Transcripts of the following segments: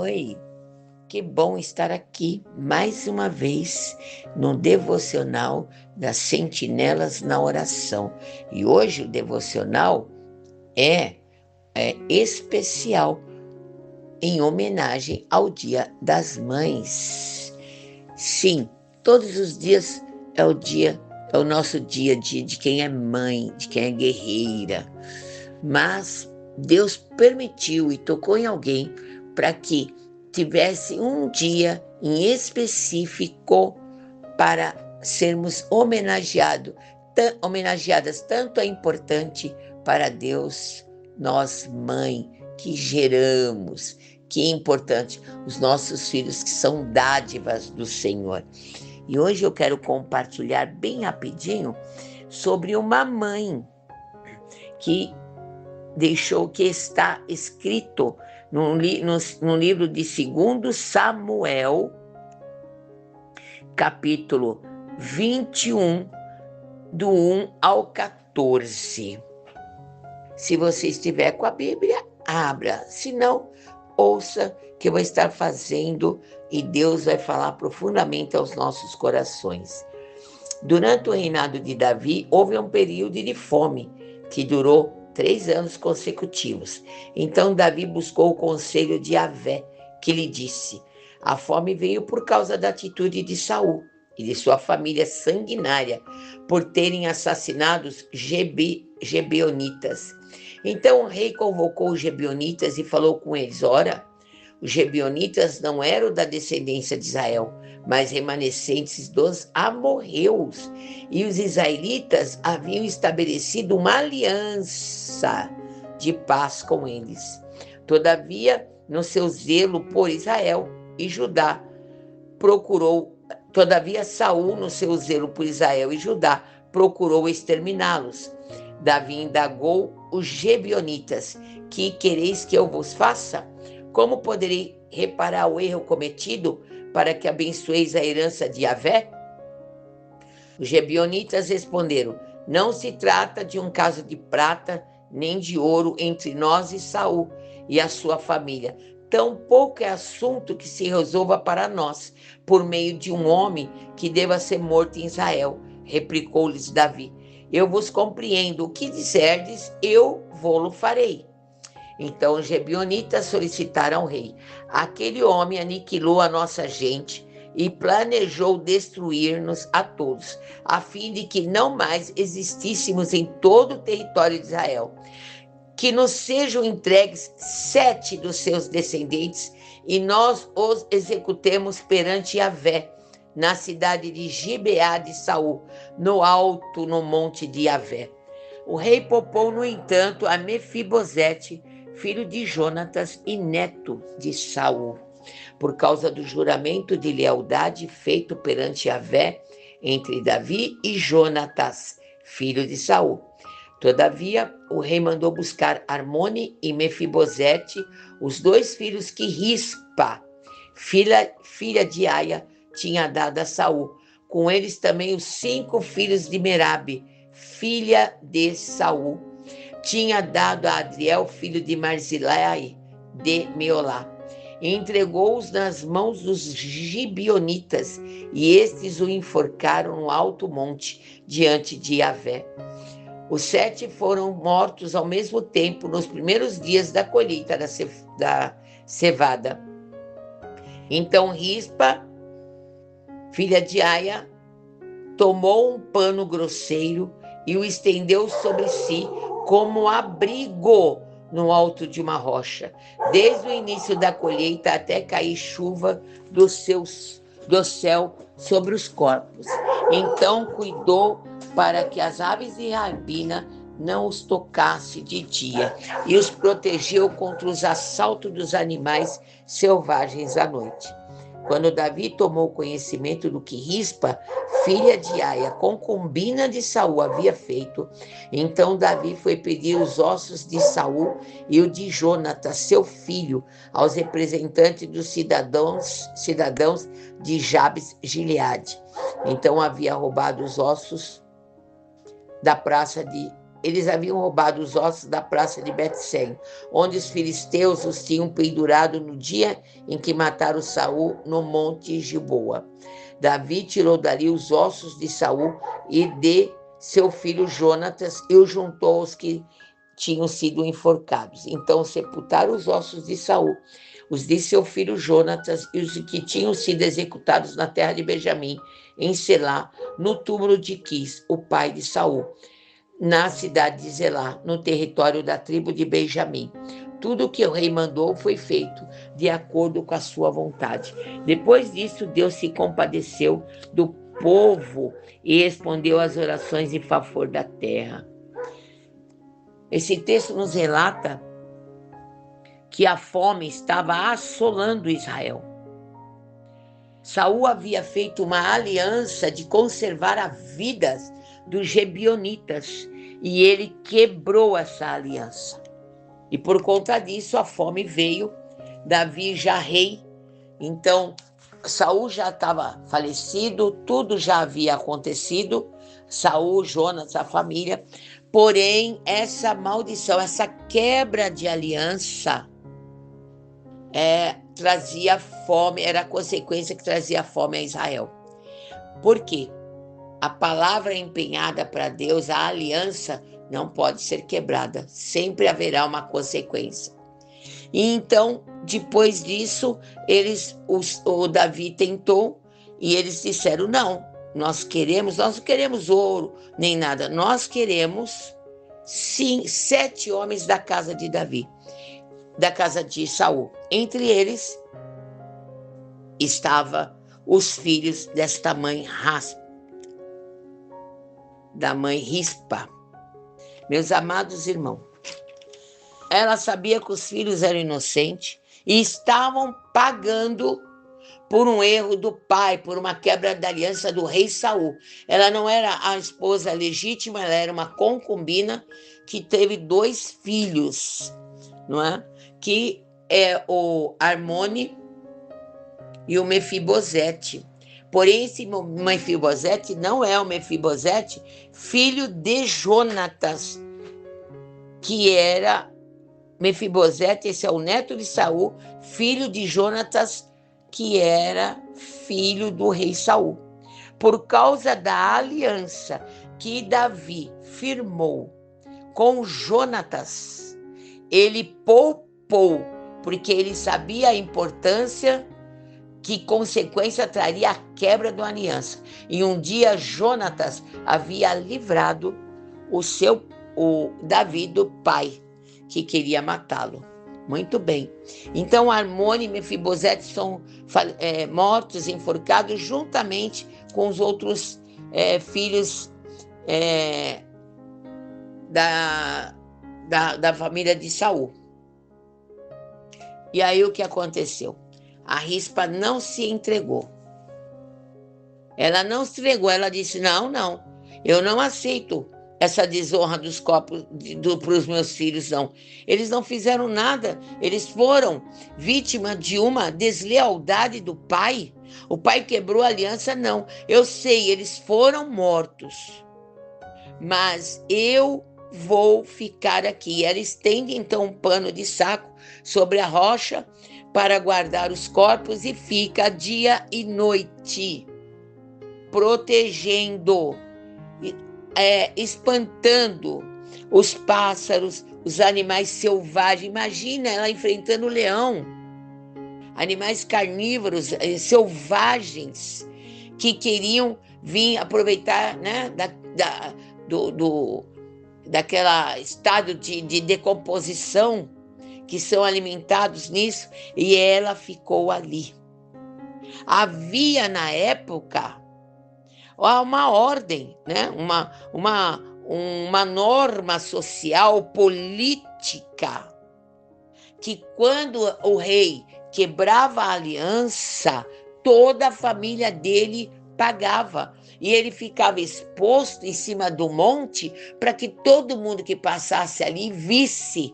Oi, que bom estar aqui mais uma vez no devocional das Sentinelas na Oração. E hoje o devocional é, é especial em homenagem ao Dia das Mães. Sim, todos os dias é o nosso dia de quem é mãe, de quem é guerreira. Mas Deus permitiu e tocou em alguém para que tivesse um dia em específico para sermos homenageadas. Tanto é importante para Deus, nós, mãe, que geramos, que é importante, os nossos filhos que são dádivas do Senhor. E hoje eu quero compartilhar bem rapidinho sobre uma mãe que deixou que está escrito no livro de 2 Samuel, capítulo 21, do 1 ao 14. Se você estiver com a Bíblia, abra. Se não, ouça que eu vou estar fazendo e Deus vai falar profundamente aos nossos corações. Durante o reinado de Davi, houve um período de fome que durou 3 anos consecutivos. Então Davi buscou o conselho de Yahvé, que lhe disse: a fome veio por causa da atitude de Saul e de sua família sanguinária, por terem assassinado os Gebeonitas. Então o rei convocou os Gebeonitas e falou com eles: ora, os Gebeonitas não eram da descendência de Israel, mas remanescentes dos amorreus. E os israelitas haviam estabelecido uma aliança de paz com eles. Todavia, no seu zelo por Israel e Judá, Saul, no seu zelo por Israel e Judá, procurou exterminá-los. Davi indagou os Gebeonitas: que quereis que eu vos faça? Como poderei reparar o erro cometido para que abençoeis a herança de Yahvé? Os Gebeonitas responderam: não se trata de um caso de prata nem de ouro entre nós e Saul e a sua família. Tampouco é assunto que se resolva para nós, por meio de um homem que deva ser morto em Israel. Replicou-lhes Davi: eu vos compreendo, o que disserdes, eu vô-lo farei. Então os Gebeonitas solicitaram ao rei: aquele homem aniquilou a nossa gente e planejou destruir-nos a todos, a fim de que não mais existíssemos em todo o território de Israel. Que nos sejam entregues 7 dos seus descendentes e nós os executemos perante Yahvé, na cidade de Gibeá de Saul, no monte de Yahvé. O rei poupou, no entanto, a Mefibosete, filho de Jonatas e neto de Saul, por causa do juramento de lealdade feito perante Yahvé entre Davi e Jonatas, filho de Saul. Todavia, o rei mandou buscar Armone e Mefibosete, os 2 filhos que Rispa, filha de Aia, tinha dado a Saul. Com eles também os 5 filhos de Merabe, filha de Saul, tinha dado a Adriel, filho de Barzilai, de Meolá. E entregou-os nas mãos dos Gibeonitas, e estes o enforcaram no alto monte, diante de Yahvé. Os 7 foram mortos ao mesmo tempo nos primeiros dias da colheita da cevada. Então Rispa, filha de Aia, tomou um pano grosseiro e o estendeu sobre si como abrigo no alto de uma rocha, desde o início da colheita até cair chuva do céu sobre os corpos. Então cuidou para que as aves de rapina não os tocasse de dia e os protegeu contra os assaltos dos animais selvagens à noite. Quando Davi tomou conhecimento do que Rispa, filha de Aia, concubina de Saul, havia feito, então Davi foi pedir os ossos de Saul e o de Jonatas, seu filho, aos representantes dos cidadãos de Jabes Gileade. Então havia roubado os ossos da praça de eles haviam roubado os ossos da praça de Bet-Sem, onde os filisteus os tinham pendurado no dia em que mataram Saul no monte Gilboa. Davi tirou dali os ossos de Saul e de seu filho Jonatas e os juntou aos que tinham sido enforcados. Então sepultaram os ossos de Saul, os de seu filho Jonatas e os que tinham sido executados na terra de Benjamim, em Selá, no túmulo de Quis, o pai de Saul, na cidade de Zelá, no território da tribo de Benjamim. Tudo o que o rei mandou foi feito de acordo com a sua vontade. Depois disso, Deus se compadeceu do povo e respondeu às orações em favor da terra. Esse texto nos relata que a fome estava assolando Israel. Saul havia feito uma aliança de conservar a vida dos Gebionitas e ele quebrou essa aliança. E por conta disso a fome veio, Davi já rei, então Saul já estava falecido, tudo já havia acontecido, Saul, Jonas, a família, porém essa maldição, essa quebra de aliança trazia fome, era a consequência que trazia fome a Israel. Por quê? A palavra empenhada para Deus, a aliança, não pode ser quebrada. Sempre haverá uma consequência. E então, depois disso, o Davi tentou e eles disseram, não, nós não queremos ouro, nem nada. Nós queremos, sim, 7 homens da casa de Davi, da casa de Saul. Entre eles, estavam os filhos desta mãe da mãe Rispa. Meus amados irmãos, ela sabia que os filhos eram inocentes e estavam pagando por um erro do pai, por uma quebra da aliança do rei Saul. Ela não era a esposa legítima, ela era uma concubina que teve 2 filhos, não é? Que é o Armone e o Mefibosete. Porém, esse Mefibosete não é o Mefibosete, filho de Jonatas, que era Mefibosete, esse é o neto de Saul, filho de Jonatas, que era filho do rei Saul. Por causa da aliança que Davi firmou com Jonatas, ele poupou, porque ele sabia a importância que consequência traria a quebra da aliança. E um dia Jonatas havia livrado o Davi do pai, que queria matá-lo. Muito bem. Então Armone e Mefibosete são mortos, enforcados, juntamente com os outros filhos da família de Saul. E aí o que aconteceu? A Rispa não se entregou. Ela não se entregou, ela disse, não, eu não aceito essa desonra dos corpos para os meus filhos, não. Eles não fizeram nada, eles foram vítima de uma deslealdade do pai. O pai quebrou a aliança, não. Eu sei, eles foram mortos, mas eu vou ficar aqui. Ela estende então um pano de saco sobre a rocha para guardar os corpos e fica dia e noite, protegendo, espantando os pássaros, os animais selvagens. Imagina ela enfrentando o leão, animais carnívoros, selvagens, que queriam vir aproveitar, né, daquela estado de decomposição, que são alimentados nisso, e ela ficou ali. Havia na época uma ordem, né? uma norma social, política, que quando o rei quebrava a aliança, toda a família dele pagava. E ele ficava exposto em cima do monte para que todo mundo que passasse ali visse.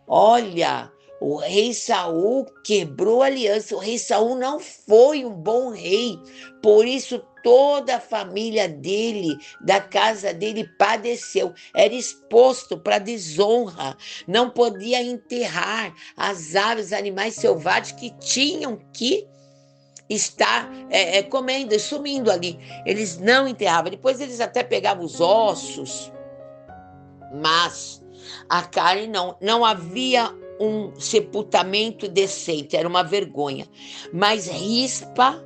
Olha, o rei Saul quebrou a aliança. O rei Saul não foi um bom rei. Por isso toda a família dele, da casa dele, padeceu. Era exposto para desonra. Não podia enterrar as aves, animais selvagens que tinham que estar comendo e sumindo ali. Eles não enterravam. Depois eles até pegavam os ossos, mas a carne não havia um sepultamento decente, era uma vergonha. Mas Rispa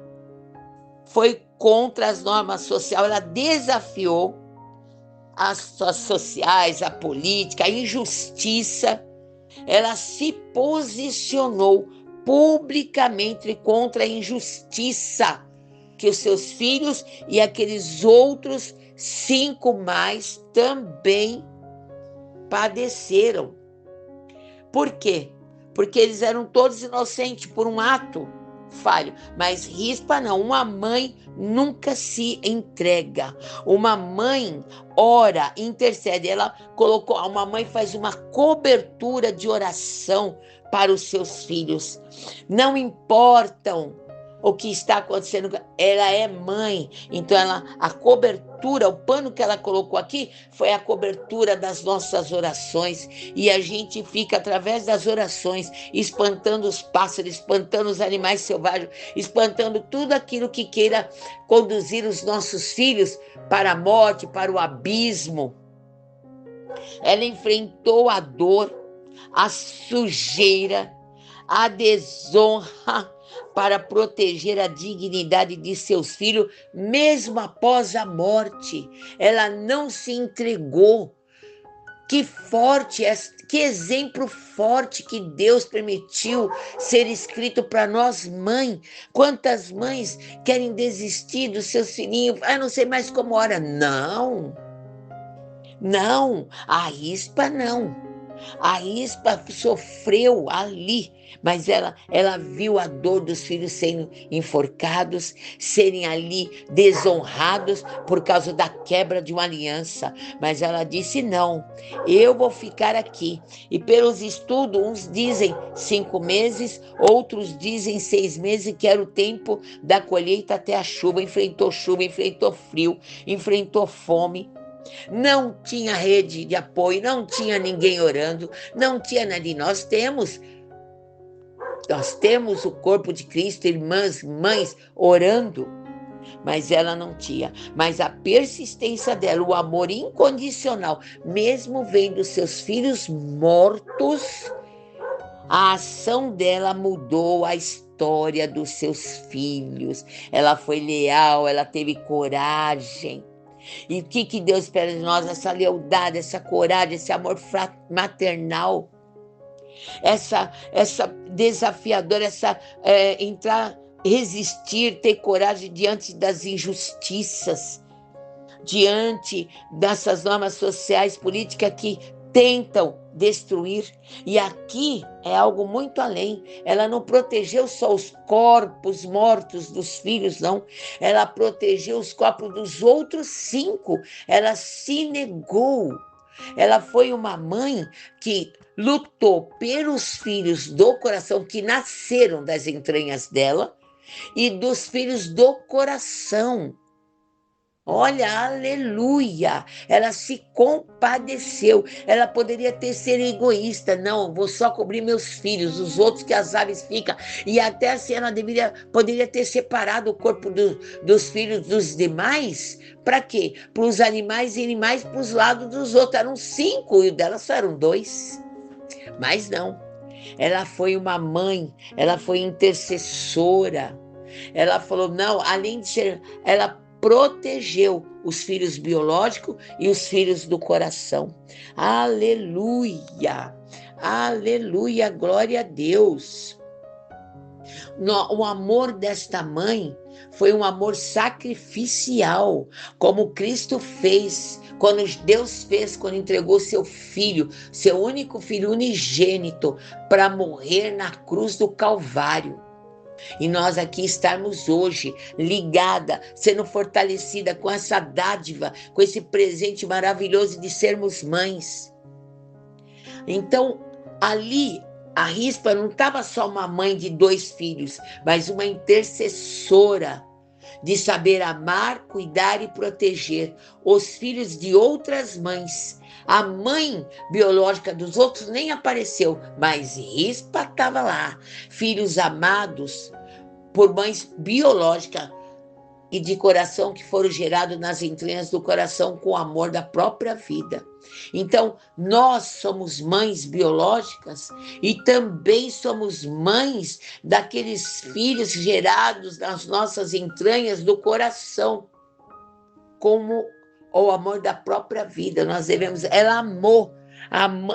foi contra as normas sociais, ela desafiou as sociais, a política, a injustiça. Ela se posicionou publicamente contra a injustiça que os seus filhos e aqueles outros 5 mais também padeceram. Por quê? Porque eles eram todos inocentes por um ato falho. Mas Rispa não, uma mãe nunca se entrega. Uma mãe ora, intercede. Ela colocou, uma mãe faz uma cobertura de oração para os seus filhos. Não importam o que está acontecendo, ela é mãe, então a cobertura, o pano que ela colocou aqui foi a cobertura das nossas orações, e a gente fica através das orações espantando os pássaros, espantando os animais selvagens, espantando tudo aquilo que queira conduzir os nossos filhos para a morte, para o abismo. Ela enfrentou a dor, a sujeira, a desonra, para proteger a dignidade de seus filhos, mesmo após a morte. Ela não se entregou. Que forte, que exemplo forte que Deus permitiu ser escrito para nós, mãe. Quantas mães querem desistir dos seus filhinhos? Não sei mais como ora. Não, a Rispa não. A Rispa sofreu ali, mas ela viu a dor dos filhos sendo enforcados, serem ali desonrados por causa da quebra de uma aliança. Mas ela disse, não, eu vou ficar aqui. E pelos estudos, uns dizem 5 meses, outros dizem 6 meses, que era o tempo da colheita até a chuva, enfrentou frio, enfrentou fome. Não tinha rede de apoio, não tinha ninguém orando, não tinha nada. E nós temos o corpo de Cristo, irmãs, mães, orando, mas ela não tinha. Mas a persistência dela, o amor incondicional, mesmo vendo seus filhos mortos, a ação dela mudou a história dos seus filhos. Ela foi leal, ela teve coragem. E o que Deus espera de nós? Essa lealdade, essa coragem, esse amor maternal, essa desafiadora, resistir, ter coragem diante das injustiças, diante dessas normas sociais, políticas que tentam destruir. E aqui é algo muito além. Ela não protegeu só os corpos mortos dos filhos, não. Ela protegeu os corpos dos outros 5. Ela se negou. Ela foi uma mãe que lutou pelos filhos do coração, que nasceram das entranhas dela, e dos filhos do coração. Olha, aleluia, ela se compadeceu. Ela poderia ter sido egoísta, não, vou só cobrir meus filhos, os outros que as aves ficam. E até assim ela poderia ter separado o corpo dos filhos dos demais. Para quê? Para os animais irem mais para os lados dos outros. Eram 5 e o dela só eram 2. Mas não, ela foi uma mãe, ela foi intercessora. Ela falou, não, além de ser, ela protegeu os filhos biológicos e os filhos do coração. Aleluia, aleluia, glória a Deus. O amor desta mãe foi um amor sacrificial, como Cristo fez, quando Deus fez, quando entregou seu filho, seu único filho unigênito, para morrer na cruz do Calvário. E nós aqui estarmos hoje ligada, sendo fortalecida com essa dádiva, com esse presente maravilhoso de sermos mães. Então, ali, a Rispa não estava só uma mãe de 2 filhos, mas uma intercessora de saber amar, cuidar e proteger os filhos de outras mães. A mãe biológica dos outros nem apareceu, mas Rispa estava lá. Filhos amados por mães biológicas e de coração que foram gerados nas entranhas do coração com o amor da própria vida. Então, nós somos mães biológicas e também somos mães daqueles filhos gerados nas nossas entranhas do coração, como o amor da própria vida. Nós devemos, ela amou.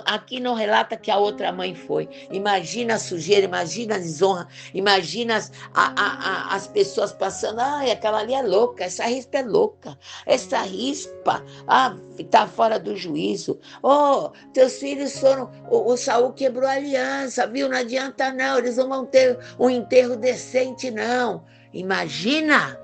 Aqui não relata que a outra mãe foi. Imagina a sujeira, imagina a desonra, imagina as pessoas passando. Ai, aquela ali é louca, essa Rispa é louca, essa Rispa está fora do juízo. Oh, teus filhos foram. O Saul quebrou a aliança, viu? Não adianta, não, eles não vão ter um enterro decente, não. Imagina!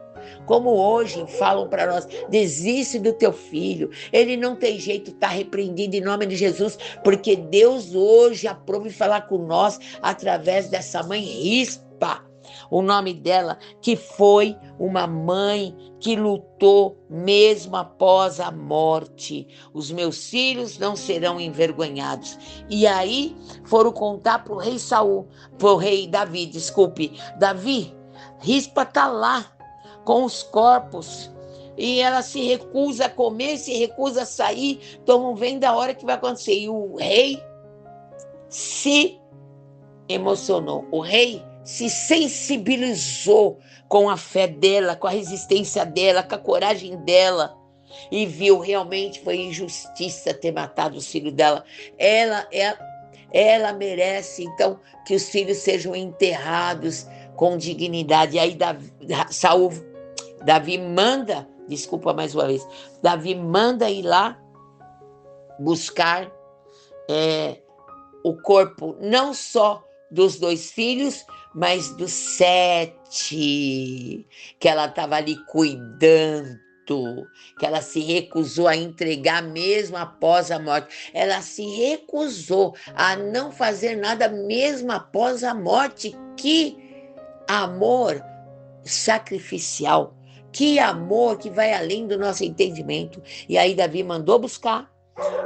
Como hoje falam para nós, desiste do teu filho, ele não tem jeito, está repreendido em nome de Jesus, porque Deus hoje aprova falar com nós através dessa mãe Rispa, o nome dela, que foi uma mãe que lutou mesmo após a morte. Os meus filhos não serão envergonhados. E aí foram contar para o rei Saul, para o rei Davi, Davi, Rispa está lá, com os corpos, e ela se recusa a comer, se recusa a sair, então não vem da hora que vai acontecer. E o rei se emocionou, o rei se sensibilizou com a fé dela, com a resistência dela, com a coragem dela, e viu realmente foi injustiça ter matado os filhos dela. Ela merece, então, que os filhos sejam enterrados com dignidade. E aí Davi manda, desculpa mais uma vez, Davi manda ir lá buscar o corpo não só dos 2 filhos, mas dos 7 que ela estava ali cuidando, que ela se recusou a entregar mesmo após a morte. Ela se recusou a não fazer nada mesmo após a morte. Que amor sacrificial! Que amor que vai além do nosso entendimento. E aí Davi mandou buscar,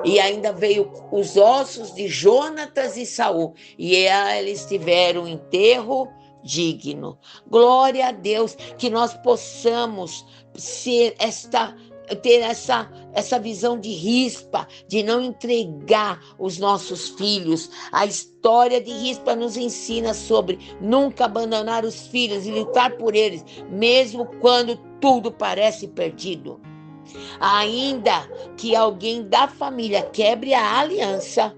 e ainda veio os ossos de Jonatas e Saul, e eles tiveram um enterro digno. Glória a Deus, que nós possamos ter essa visão de Rispa, de não entregar os nossos filhos. A história de Rispa nos ensina sobre nunca abandonar os filhos e lutar por eles, mesmo quando tudo parece perdido. Ainda que alguém da família quebre a aliança,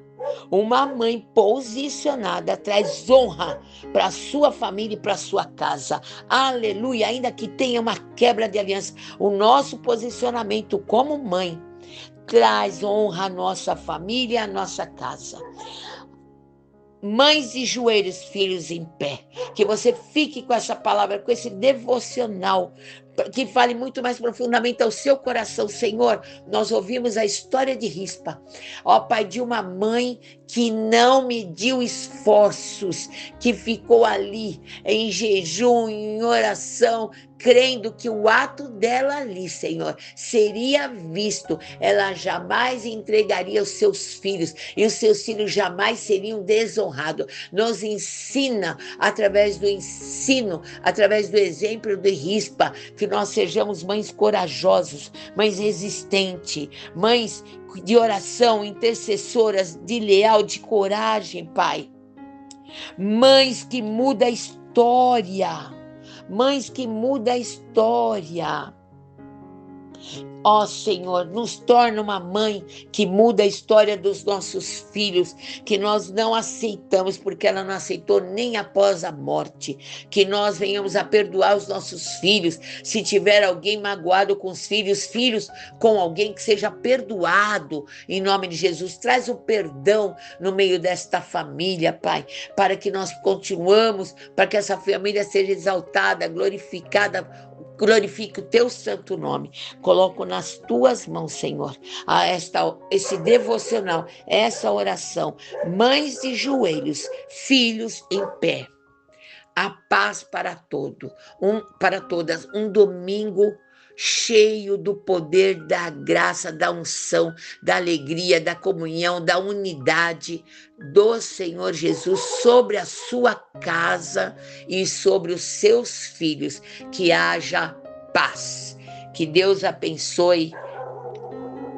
uma mãe posicionada traz honra para sua família e para sua casa. Aleluia! Ainda que tenha uma quebra de aliança, o nosso posicionamento como mãe traz honra à nossa família e à nossa casa. Mães de joelhos, filhos em pé. Que você fique com essa palavra, com esse devocional, que fale muito mais profundamente ao seu coração. Senhor, nós ouvimos a história de Rispa, ó Pai, de uma mãe que não mediu esforços, que ficou ali em jejum, em oração, crendo que o ato dela ali, Senhor, seria visto. Ela jamais entregaria os seus filhos, e os seus filhos jamais seriam desonrados. Nos ensina, através do ensino, através do exemplo de Rispa, que nós sejamos mães corajosas, mães resistentes, mães de oração, intercessoras, de leal, de coragem, Pai. Mães que mudam a história. Mães que mudam a história. Ó Senhor, nos torna uma mãe que muda a história dos nossos filhos, que nós não aceitamos, porque ela não aceitou nem após a morte. Que nós venhamos a perdoar os nossos filhos. Se tiver alguém magoado com os filhos com alguém, que seja perdoado, em nome de Jesus. Traz o perdão no meio desta família, Pai, para que nós continuamos, para que essa família seja exaltada, glorificada. Glorifique o teu santo nome. Coloco nas tuas mãos, Senhor, esse devocional, essa oração. Mães de joelhos, filhos em pé. A paz para para todas, um domingo cheio do poder da graça, da unção, da alegria, da comunhão, da unidade do Senhor Jesus sobre a sua casa e sobre os seus filhos. Que haja paz. Que Deus abençoe.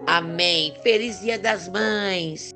Amém. Feliz Dia das Mães.